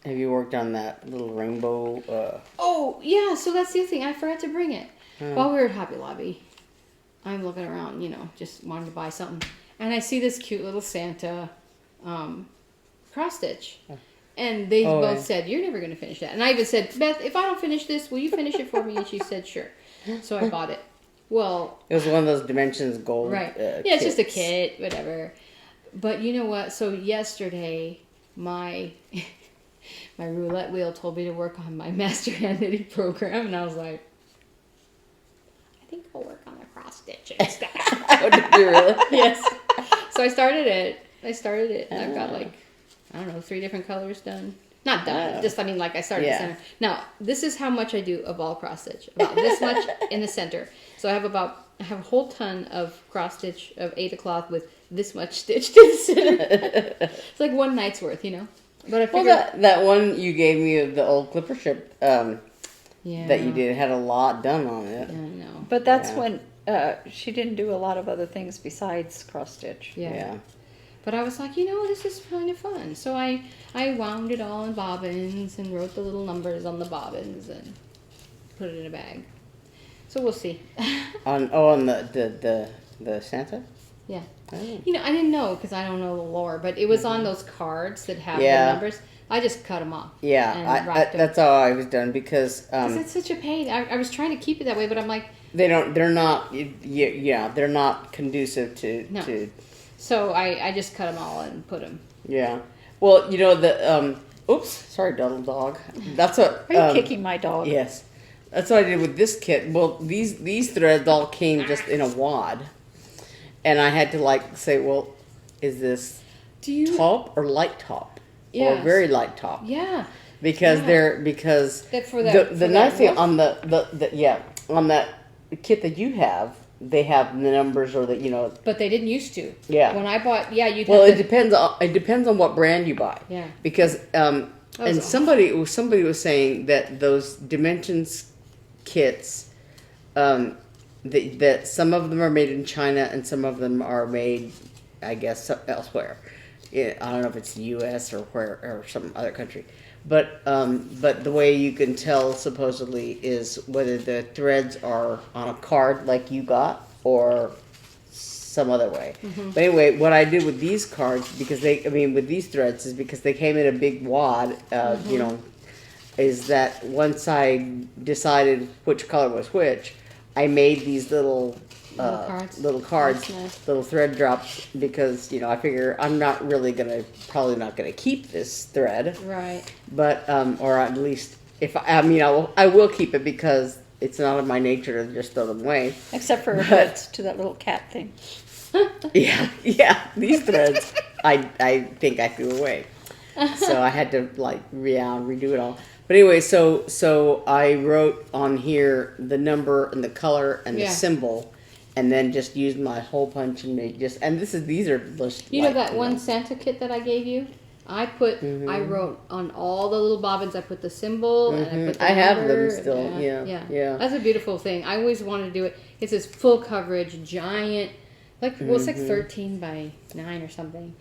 you worked on that little rainbow? Oh yeah, so that's the other thing. I forgot to bring it while we were at Hobby Lobby. I'm looking around, just wanting to buy something, and I see this cute little Santa cross stitch. And they both said, you're never going to finish that. And I even said, Beth, if I don't finish this, will you finish it for me? And she said, sure. So I bought it. Well, It was one of those Dimensions Gold. right. Yeah, it's just a kit, whatever. But you know what? So yesterday, my roulette wheel told me to work on my master hand knitting program. And I was like, I think I'll work on the cross stitch instead. Oh, did you really? Yes. So I started it. And I've got I don't know, 3 different colors done. Not done. Just, I started the center. Now, this is how much I do of all cross stitch. About this much in the center. So I have a whole ton of cross stitch of Ada cloth with this much stitched in the center. It's like one night's worth, But I figured... that one you gave me of the old clipper ship that Yeah. you did had a lot done on it. I know. But that's when she didn't do a lot of other things besides cross stitch. Yeah. But I was like, this is kind of fun. So I wound it all in bobbins and wrote the little numbers on the bobbins and put it in a bag. So we'll see. On the Santa? Yeah. Oh. You know, I didn't know because I don't know the lore, but it was on those cards that have Yeah. the numbers. I just cut them off. Yeah, and wrapped them. that's how I was done because It's such a pain. I was trying to keep it that way, but I'm like, they're not. Yeah, they're not conducive to. No. To so I just cut them all and put them. yeah. Well, you know the. Oops, sorry, little dog. That's what. Are you kicking my dog? Yes, that's what I did with this kit. Well, these threads all came just in a wad, and I had to like say, well, is this taupe or light taupe? Yes. Or very light taupe? Yeah. Because Yeah. the nice thing on on that kit that you have, they have the numbers or the But they didn't used to. Yeah. When I bought, you'd Well, have it depends on what brand you buy. Yeah. Because and awesome. somebody was saying that those dimensions kits, that some of them are made in China and some of them are made, I guess, elsewhere. I don't know if it's the U.S. or where or some other country, but the way you can tell supposedly is whether the threads are on a card like you got or some other way. Mm-hmm. But anyway, what I did with these cards with these threads is because they came in a big wad. Is that once I decided which color was which, I made these little cards. cards, That's nice. little thread drops, because I figure I'm probably not gonna keep this thread, Right. but or at least I will keep it because it's not in my nature to just throw them away. Except for hooks to that little cat thing. Yeah, these threads I think I threw away, so I had to redo it all. But anyway, so I wrote on here the number and the color and the symbol. And then just used my hole punch and these are just that one Santa kit that I gave you? I wrote on all the little bobbins, I put the symbol and I put the I have number, them still, yeah. That's a beautiful thing. I always wanted to do it. It's this full coverage, giant, it's like 13 by 9 or something.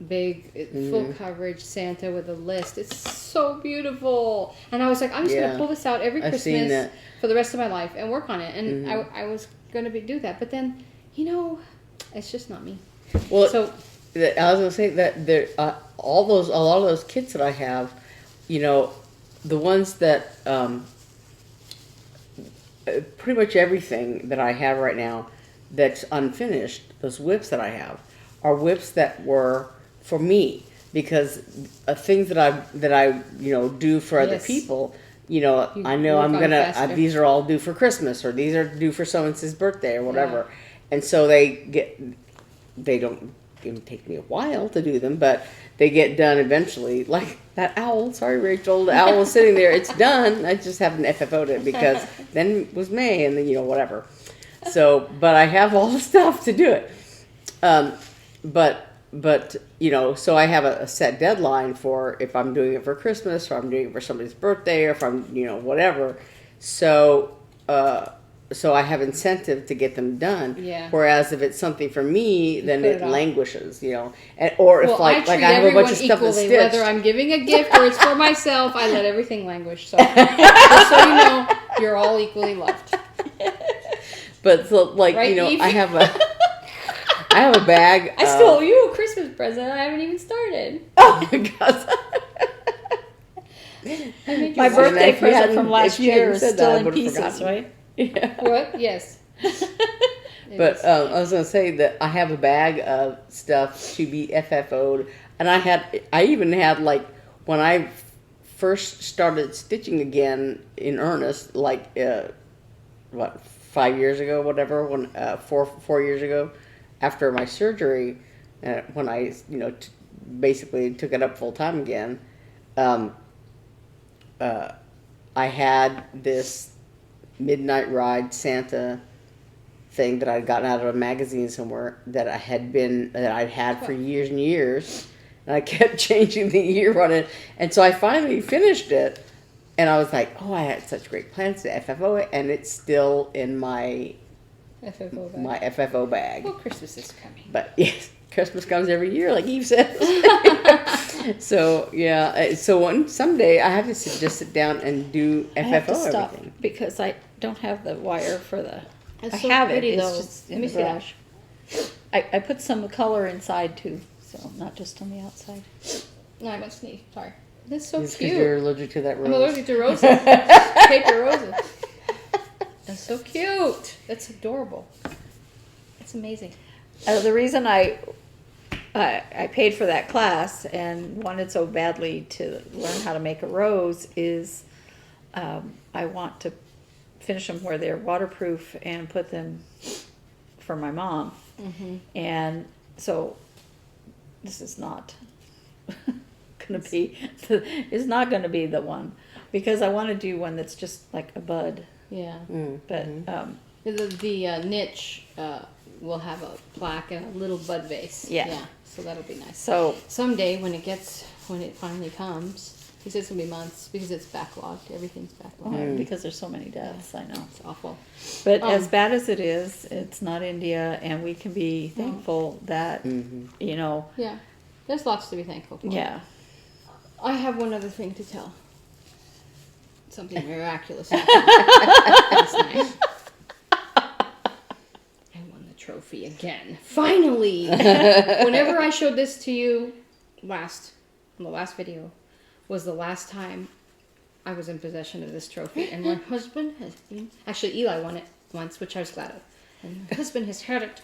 Big, full coverage Santa with a list. It's so beautiful. And I was like, I'm just going to pull this out every Christmas for the rest of my life and work on it. And I was going to do that. But then, it's just not me. Well, so I was going to say that there, a lot of those kits that I have, the ones that, pretty much everything that I have right now that's unfinished, those whips that I have, are whips that were for me, because things that I do for other people, I know I'm gonna these are all due for Christmas, or these are due for someone's birthday or whatever, and so they don't even take me a while to do them, but they get done eventually. Like that owl, sorry Rachel, the owl is sitting there, it's done. I just haven't FFO'd it because then it was May and then whatever. So, but I have all the stuff to do it. But so I have a set deadline for if I'm doing it for Christmas, or I'm doing it for somebody's birthday, or if I'm, whatever. So I have incentive to get them done. Yeah. Whereas if it's something for me, then it languishes, or if I have a bunch of stuff that's stitched. Whether I'm giving a gift or it's for myself, I let everything languish. So just so you know, you're all equally loved. But so, right, Eve? I have a bag. I stole you a Christmas present. I haven't even started. Oh my God. My birthday present from last year is still in pieces, right? Yeah. What? Yes. But I was going to say that I have a bag of stuff to be FFO'd, and I even had when I first started stitching again in earnest, 5 years ago, whatever, when 4 years ago, after my surgery, when I basically took it up full time again, I had this Midnight Ride Santa thing that I'd gotten out of a magazine somewhere that I'd had for years and years, and I kept changing the year on it, and so I finally finished it, and I was like, oh, I had such great plans to FFO it, and it's still in my FFO bag. Well, Christmas is coming. But yes, Christmas comes every year, like Eve says. So yeah, so someday I have to just sit down and do FFO I have to stop everything because I don't have the wire for the. It's I so have pretty, it. It's though. just Let in me the see that. garage. I put some color inside too, so not just on the outside. No, I went sneeze. Sorry. That's so Just 'cause cute. you're allergic to that rose. I'm allergic to roses. Paper roses. That's so cute. That's adorable. That's amazing. The reason I paid for that class and wanted so badly to learn how to make a rose is I want to finish them where they're waterproof and put them for my mom. Mm-hmm. And so this is not gonna be it's not gonna be the one, because I want to do one that's just like a bud. Yeah. But The niche will have a plaque and a little bud vase. Yeah. So that'll be nice. so Someday when it finally comes, he says it's gonna be months because it's backlogged. Everything's backlogged. because there's so many deaths, I know. It's awful. But as bad as it is, it's not India, and we can be thankful that you know. Yeah. There's lots to be thankful for. Yeah. I have one other thing to tell. Something miraculous happened last night. I won the trophy again. Finally! Whenever I showed this to you in the last video, was the last time I was in possession of this trophy. And my husband has been... Actually, Eli won it once, which I was glad of. And my husband has had it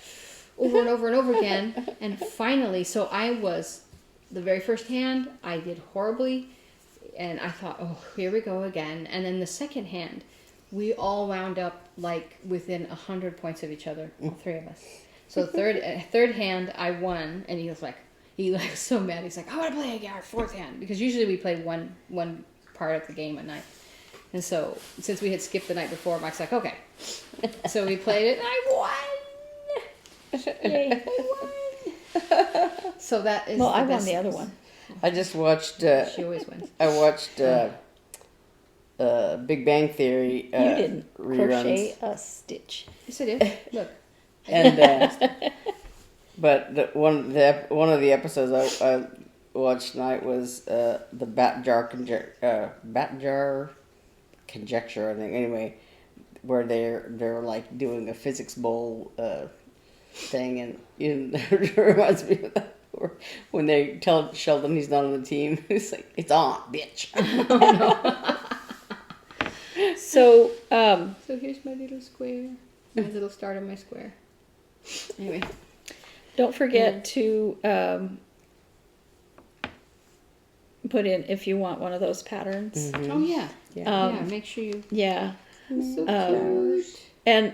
over and over and over again. And finally, so I was... The very first hand, I did horribly, and I thought, oh, here we go again. And then the second hand, we all wound up like within 100 points of each other, all three of us. So third hand, I won, and he was so mad. He's like, I want to play our fourth hand, because usually we play one part of the game a night. And so since we had skipped the night before, Mike's like, okay. So we played it, and I won. Yay, I won. So that is. Well, I won best. the other one. I just watched. She always wins. I watched Big Bang Theory. You didn't reruns. crochet a stitch. Yes, I did. Look. And one of the episodes I watched tonight was the Batjar conjecture. I think anyway, where they're like doing a physics bowl thing, and it reminds me of that. When they tell Sheldon he's not on the team, he's like, "It's on, bitch." So So here's my little square. My little start of my square. Anyway. don't forget to put in, if you want one of those patterns. Oh yeah. Yeah. Make sure you. Yeah. So cute. And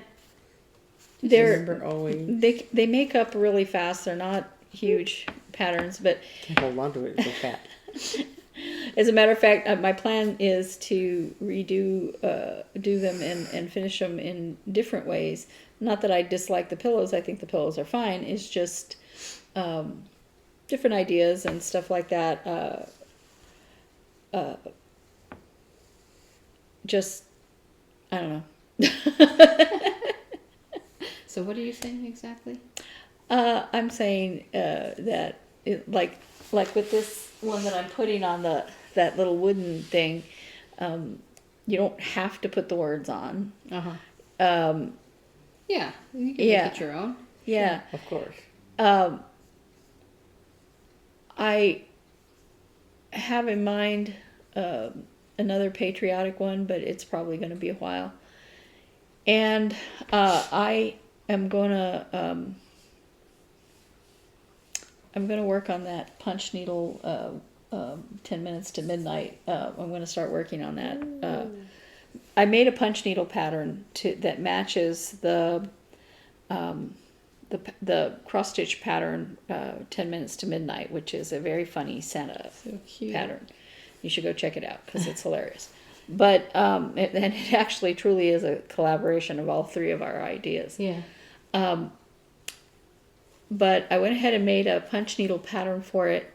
they're Remember always they make up really fast. They're not huge patterns, but can't hold on to it. It's so fat. as a matter of fact, my plan is to do them and finish them in different ways. Not that I dislike the pillows. I think the pillows are fine. It's just different ideas and stuff like that. Just, I don't know. So what are you saying exactly? I'm saying that like with this one that I'm putting on that little wooden thing, you don't have to put the words on. Yeah. You can make it your own. Yeah. Of course. I have in mind another patriotic one, but it's probably going to be a while. And I am gonna work on that punch needle 10 minutes to midnight. I'm gonna start working on that. I made a punch needle pattern that matches the cross stitch pattern 10 minutes to midnight, which is a very funny Santa pattern. You should go check it out because it's hilarious. But it actually truly is a collaboration of all three of our ideas. Yeah. But I went ahead and made a punch needle pattern for it,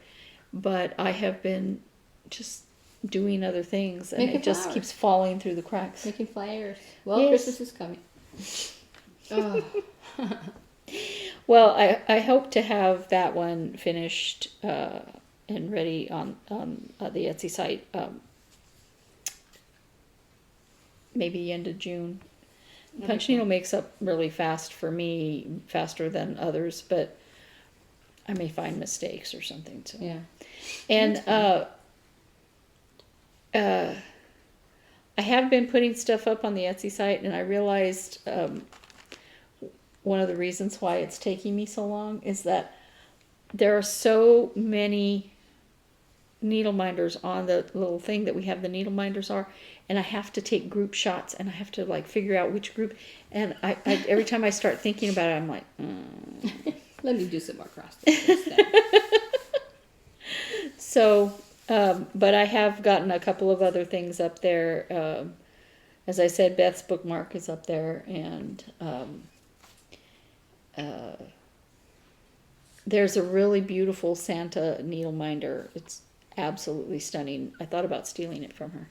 but I have been just doing other things, and Making it just flowers. keeps falling through the cracks. Making flowers. Well, Yes. Christmas is coming. Oh. Well, I hope to have that one finished and ready on the Etsy site maybe end of June. punch needle makes up really fast for me, faster than others, but I may find mistakes or something. So. Yeah. And I have been putting stuff up on the Etsy site, and I realized one of the reasons why it's taking me so long is that there are so many needle minders on the little thing that we have the needle minders are, and I have to take group shots, and I have to like figure out which group, and I every time I start thinking about it, I'm like, Let me do some more cross stitches then. So, but I have gotten a couple of other things up there. As I said, Beth's bookmark is up there, and there's a really beautiful Santa needle minder. It's absolutely stunning. I thought about stealing it from her.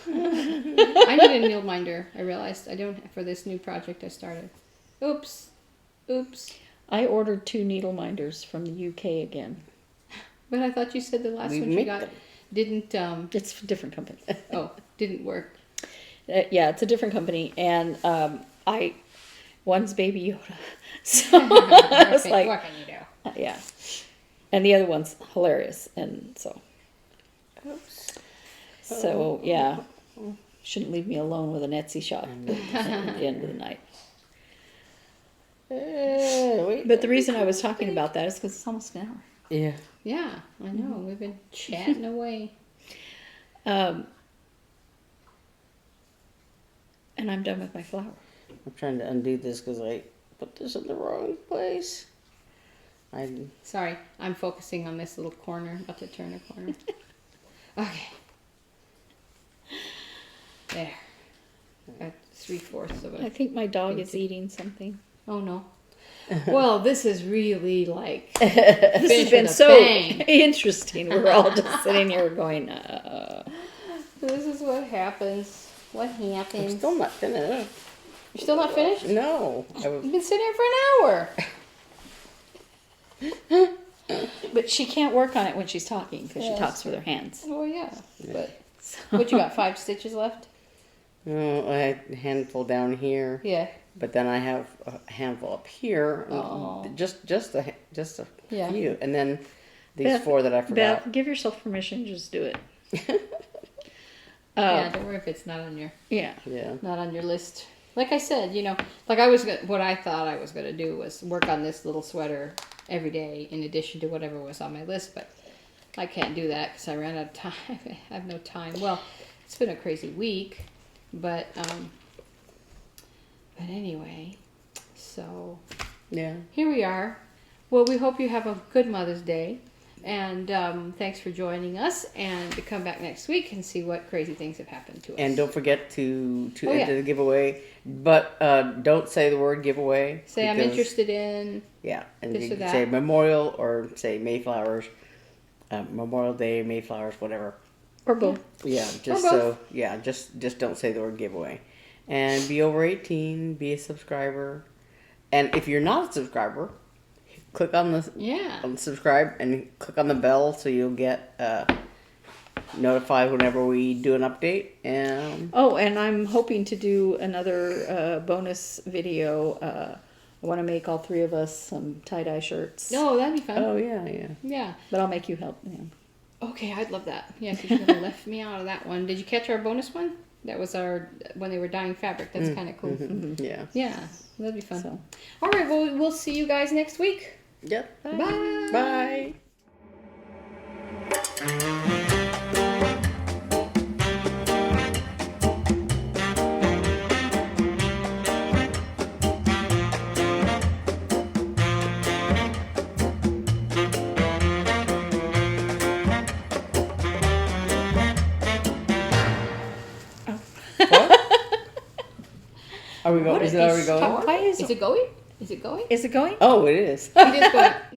I need a needle minder. I realized I don't for this new project I started. Oops. I ordered 2 needle minders from the UK again. But I thought you said the last We one you make got them. didn't. It's a different company. Didn't work. Yeah, it's a different company, and one's Baby Yoda, so I was like, what can you do? yeah, and the other one's hilarious, and so, Oops. so yeah, shouldn't leave me alone with an Etsy shop at the end of the night. But the reason I was talking about that is because it's almost an hour. Yeah. Yeah, I know. We've been chatting away. And I'm done with my flower. I'm trying to undo this because I put this in the wrong place. Sorry, I'm focusing on this little corner. About to turn a corner. Okay. There. Got 3/4 of I it. think my dog is eating something. Oh no. Well, this is really like This has been with a so bang. interesting. We're all just sitting here going, This is what happens. What I'm happens? still not finished. You're still not finished? No. You've been sitting here for an hour. But she can't work on it when she's talking because Yes. she talks with her hands. Oh yeah. But what you got? 5 stitches left? No, I had a handful down here. Yeah. But then I have a handful up here. Oh. Just a Yeah. few. And then these Beth- 4 that I forgot. Beth, give yourself permission. Just do it. Yeah. Don't worry if it's not on your Yeah. Yeah. list. Like I said, like what I thought I was gonna do was work on this little sweater every day in addition to whatever was on my list, but I can't do that because I ran out of time. I have no time. Well, it's been a crazy week, but anyway, so Yeah. here we are. Well, we hope you have a good Mother's Day. And thanks for joining us, and to come back next week and see what crazy things have happened to us. And don't forget to Oh, enter yeah. the giveaway. But don't say the word giveaway. Say I'm because- interested in. Yeah, and This you or can that. say memorial or say Mayflowers, Memorial Day, Mayflowers, whatever. Or both. Yeah, just both. so just don't say the word giveaway, and be over 18, be a subscriber, and if you're not a subscriber, click on the Yeah. subscribe and click on the bell so you'll get notified whenever we do an update. And Oh, and I'm hoping to do another bonus video. I want to make all 3 of us some tie-dye shirts. No, that'd be fun. oh yeah, Yeah. But I'll make you help. Yeah. Okay, I'd love that. Yeah, because you left me out of that one. Did you catch our bonus one? That was when they were dyeing fabric. That's kind of cool. yeah. Yeah, that'd be fun. So. All right, well, we'll see you guys next week. Yep. Bye. Bye. Are we going? Is it already going? Why is Is it going? Is it going? Is it going? Oh, it is. It is going.